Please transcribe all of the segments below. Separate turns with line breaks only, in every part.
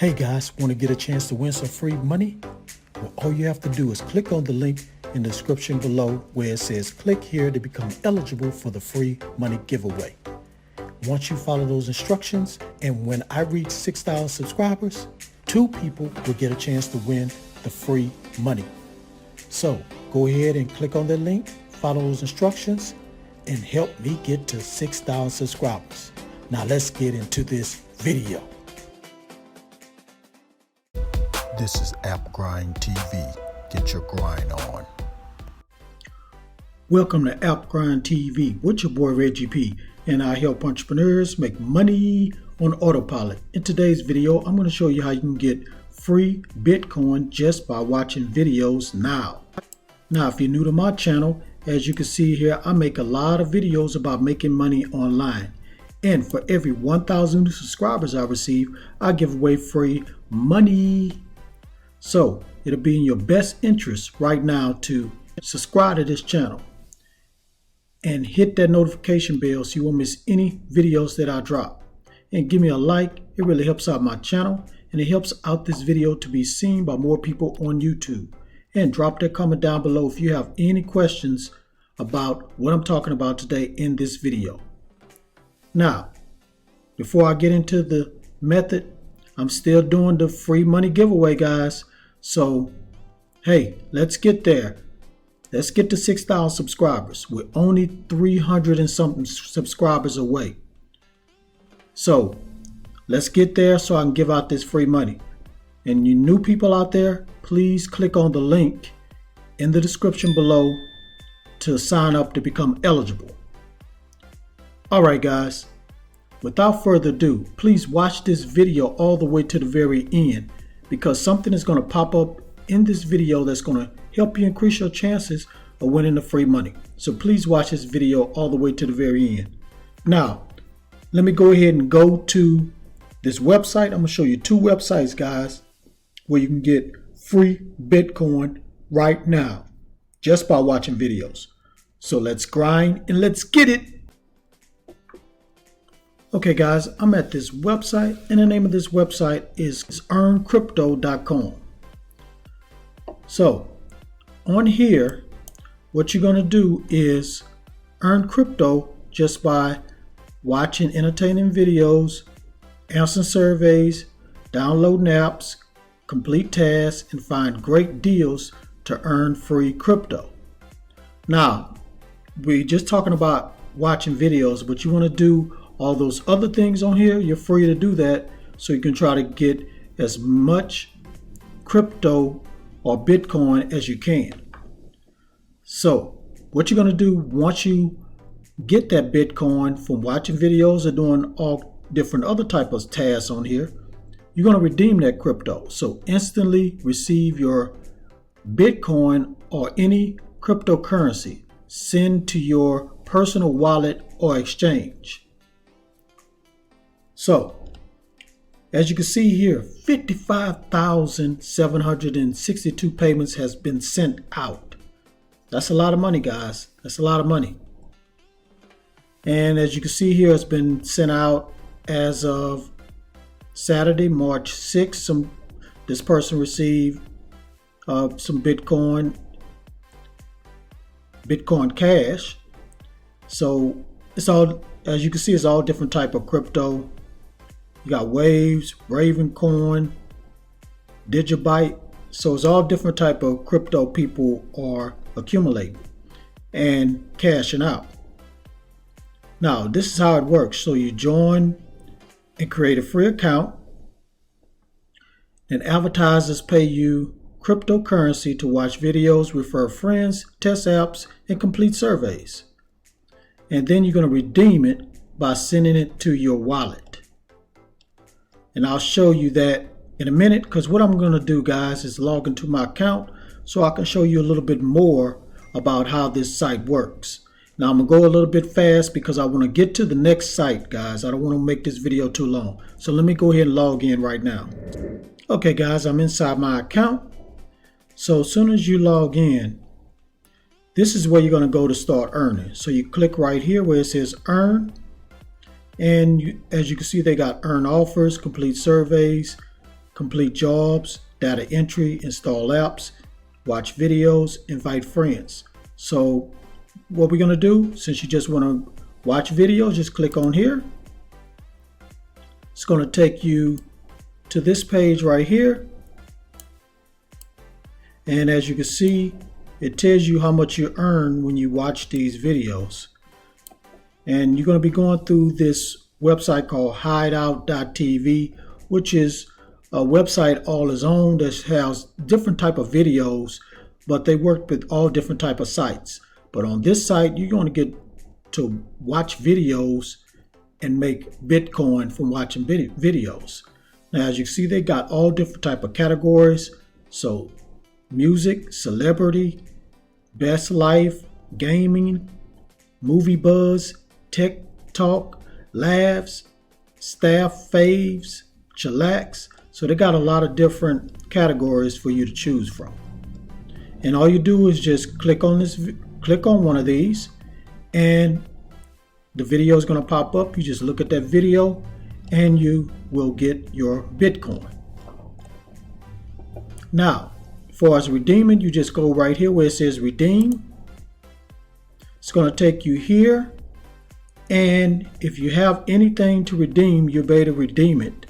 Hey guys, want to get a chance to win some free money? Well, all you have to do is click on the link in the description below where it says click here to become eligible for the free money giveaway. Once you follow those instructions, and when I reach 6,000 subscribers, 2 people will get a chance to win the free money. So go ahead and click on the link, follow those instructions, and help me get to 6,000 subscribers. Now let's get into this video. This is AppGrind TV. Get your grind on. Welcome to AppGrind TV with your boy Reggie P, and I help entrepreneurs make money on autopilot. In today's video, I'm going to show you how you can get free Bitcoin just by watching videos now. Now, if you're new to my channel, as you can see here, I make a lot of videos about making money online. And for every 1,000 new subscribers I receive, I give away free money. So it'll be in your best interest right now to subscribe to this channel and hit that notification bell so you won't miss any videos that I drop. And give me a like. It really helps out my channel, and it helps out this video to be seen by more people on YouTube. And drop that comment down below if you have any questions about what I'm talking about today in this video. Now, before I get into the method, I'm still doing the free money giveaway, guys. So, hey, let's get there. Let's get to 6,000 subscribers. We're only 300 and something subscribers away. So, let's get there so I can give out this free money. And you new people out there, please click on the link in the description below to sign up to become eligible. All right, guys. Without further ado, please watch this video all the way to the very end, because something is going to pop up in this video that's going to help you increase your chances of winning the free money. So please watch this video all the way to the very end. Now, let me go ahead and go to this website. I'm going to show you 2 websites, guys, where you can get free Bitcoin right now just by watching videos. So let's grind and let's get it. Okay, guys, I'm at this website, and the name of this website is earncrypto.com. So on here, what you're going to do is earn crypto just by watching entertaining videos, answering surveys, downloading apps, complete tasks, and find great deals to earn free crypto. Now, we're just talking about watching videos, but you want to do all those other things on here. You're free to do that, so you can try to get as much crypto or Bitcoin as you can. So what you're going to do once you get that Bitcoin from watching videos or doing all different other type of tasks on here, you're going to redeem that crypto. So instantly receive your Bitcoin or any cryptocurrency, send to your personal wallet or exchange. So, as you can see here, 55,762 payments has been sent out. That's a lot of money, guys. That's a lot of money. And as you can see here, it's been sent out as of Saturday, March 6th. This person received some Bitcoin Cash. So it's all, as you can see, it's all different type of crypto. You got Waves, Ravencoin, Digibyte. So it's all different type of crypto people are accumulating and cashing out. Now, this is how it works. So you join and create a free account, and advertisers pay you cryptocurrency to watch videos, refer friends, test apps, and complete surveys. And then you're going to redeem it by sending it to your wallet. And I'll show you that in a minute, because what I'm going to do, guys, is log into my account so I can show you a little bit more about how this site works. Now, I'm going to go a little bit fast because I want to get to the next site, guys. I don't want to make this video too long. So let me go ahead and log in right now. Okay, guys, I'm inside my account. So as soon as you log in, this is where you're going to go to start earning. So you click right here where it says earn. And as you can see, they got earn offers, complete surveys, complete jobs, data entry, install apps, watch videos, invite friends. So what we're going to do, since you just want to watch videos, just click on here. It's going to take you to this page right here. And as you can see, it tells you how much you earn when you watch these videos. And you're going to be going through this website called hideout.tv, which is a website all its own that has different type of videos, but they work with all different type of sites. But on this site, you're going to get to watch videos and make Bitcoin from watching videos. Now, as you see, they got all different type of categories. So music, celebrity, best life, gaming, movie buzz, tech talk, laughs, staff faves, chillax. So they got a lot of different categories for you to choose from. And all you do is just click on one of these, and the video is going to pop up. You just look at that video and you will get your Bitcoin. Now, as far as redeeming, you just go right here where it says redeem. It's going to take you here. And if you have anything to redeem, you'll be able to redeem it.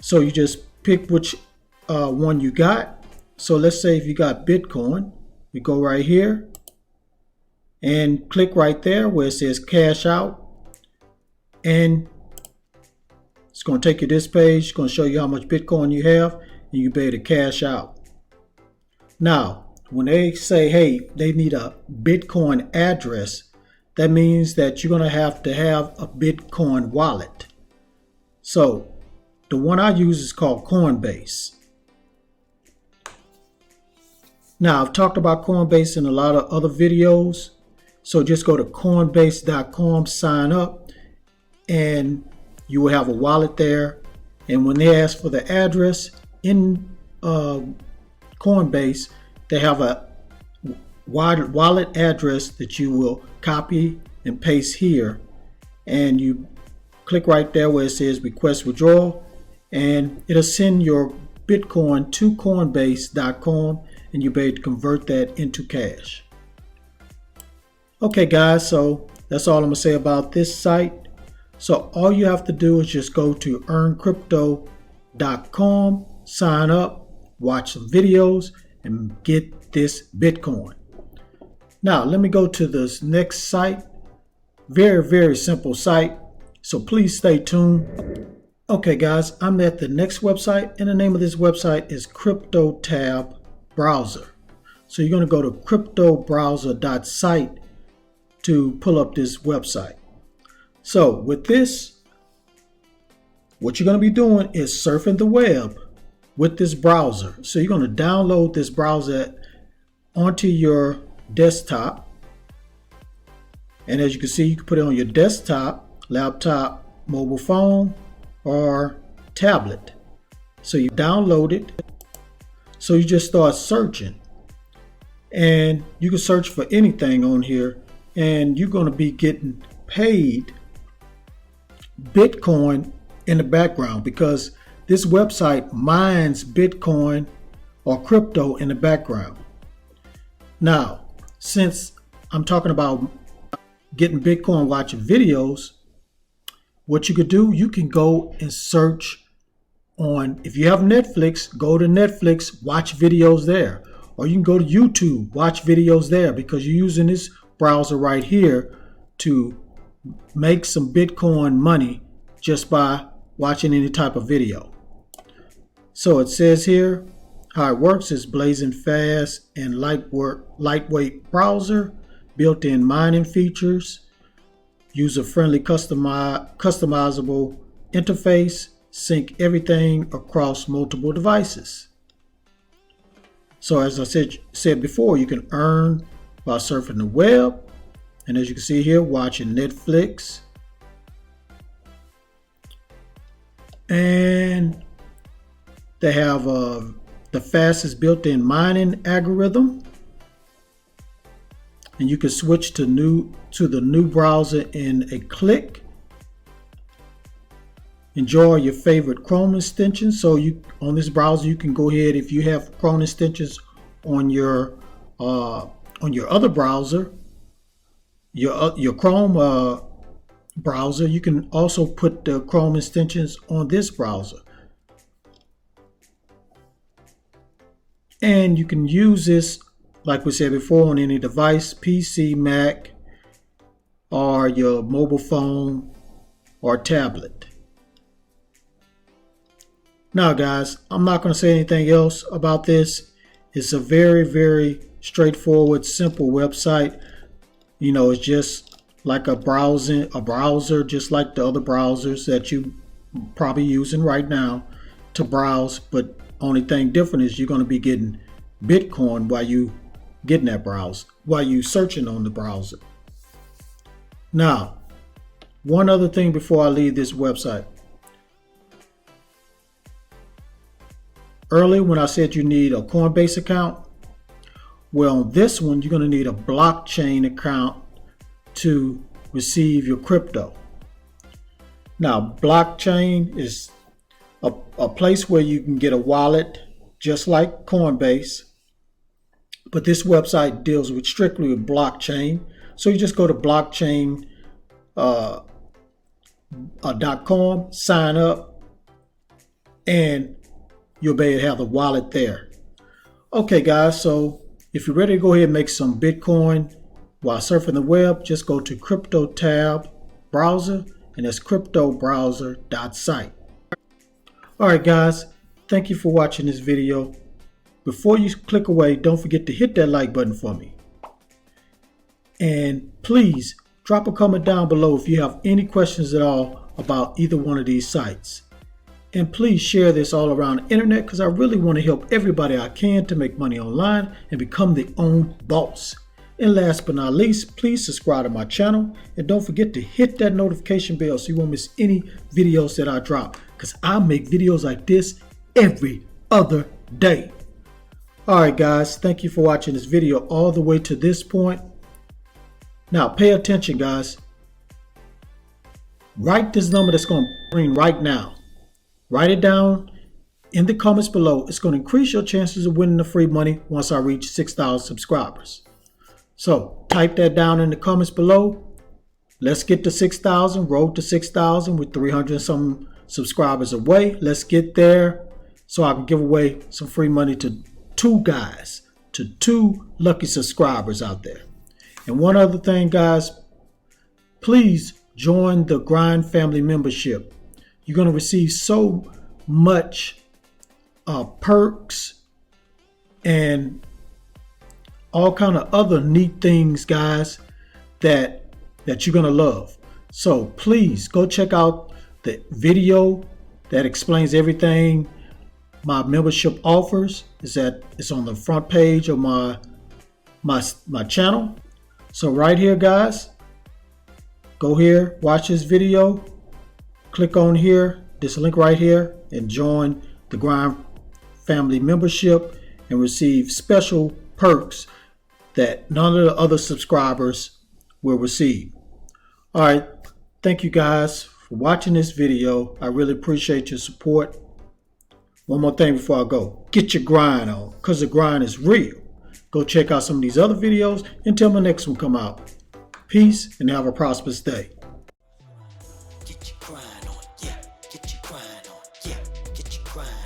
So you just pick which one you got. So let's say if you got Bitcoin, we go right here and click right there where it says cash out. And it's going to take you to this page. It's going to show you how much Bitcoin you have, and you'll be able to cash out. Now, when they say, hey, they need a Bitcoin address, that means that you're going to have a Bitcoin wallet. So the one I use is called Coinbase. Now, I've talked about Coinbase in a lot of other videos. So just go to coinbase.com, sign up, and you will have a wallet there. And when they ask for the address in Coinbase, they have a wallet address that you will copy and paste here. And you click right there where it says request withdrawal, and it'll send your Bitcoin to coinbase.com, and you'll be able to convert that into cash. Okay guys, so that's all I'm going to say about this site. So all you have to do is just go to earncrypto.com, sign up, watch some videos, and get this Bitcoin. Now let me go to this next site. Very, very simple site. So please stay tuned. Okay guys, I'm at the next website, and the name of this website is CryptoTab Browser. So you're going to go to cryptobrowser.site to pull up this website. So with this, what you're going to be doing is surfing the web with this browser. So you're going to download this browser onto your desktop. And as you can see, you can put it on your desktop, laptop, mobile phone, or tablet. So you download it. So you just start searching. And you can search for anything on here. And you're going to be getting paid Bitcoin in the background, because this website mines Bitcoin or crypto in the background. Now, since I'm talking about getting Bitcoin watching videos, what you could do, you can go and search on, if you have Netflix, go to Netflix, watch videos there. Or you can go to YouTube, watch videos there, because you're using this browser right here to make some Bitcoin money just by watching any type of video. So it says here how it works is blazing fast and lightweight browser, built-in mining features, user-friendly customizable interface, sync everything across multiple devices. So as I said before, you can earn by surfing the web, and as you can see here, watching Netflix, and they have the fastest built-in mining algorithm, and you can switch to the new browser in a click. enjoy your favorite Chrome extensions. So on this browser, you can go ahead, if you have Chrome extensions on your other browser, your Chrome browser, you can also put the Chrome extensions on this browser. And you can use this, like we said before, on any device, PC, Mac, or your mobile phone or tablet. Now guys, I'm not going to say anything else about this. It's a very, very straightforward, simple website. It's just like a browser, just like the other browsers that you probably using right now to browse. But only thing different is you're going to be getting Bitcoin while you getting that browse, while you searching on the browser. Now, one other thing before I leave this website. Earlier when I said you need a Coinbase account, well, on this one you're going to need a blockchain account to receive your crypto. Now, blockchain is a place where you can get a wallet just like Coinbase, but this website deals with strictly with blockchain. So you just go to blockchain.com, sign up, and you'll be able to have the wallet there. Okay guys, so if you're ready to go ahead and make some Bitcoin while surfing the web, just go to Crypto tab browser, and that's cryptobrowser.site. Alright guys, thank you for watching this video. Before you click away, don't forget to hit that like button for me. And please drop a comment down below if you have any questions at all about either one of these sites. And please share this all around the internet, because I really want to help everybody I can to make money online and become their own boss. And last but not least, please subscribe to my channel, and don't forget to hit that notification bell so you won't miss any videos that I drop, because I make videos like this every other day. Alright guys, thank you for watching this video all the way to this point. Now pay attention guys. Write this number that's going to bring right now. Write it down in the comments below. It's going to increase your chances of winning the free money once I reach 6,000 subscribers. So type that down in the comments below. Let's get to 6,000, road to 6,000 with 300 some subscribers away. Let's get there so I can give away some free money to two lucky subscribers out there. And one other thing guys, please join the Grind family membership. You're going to receive so much perks and all kind of other neat things, guys, that you're going to love. So please go check out the video that explains everything my membership offers. It's on the front page of my channel. So right here, guys, go here, watch this video. Click on here, this link right here, and join the Grind family membership and receive special perks that none of the other subscribers will receive. All right, thank you guys for watching this video. I really appreciate your support. One more thing before I go, get your grind on, because the grind is real. Go check out some of these other videos until my next one come out. Peace and have a prosperous day.
Get your grind on, yeah. Get your grind on, yeah. Get your grind.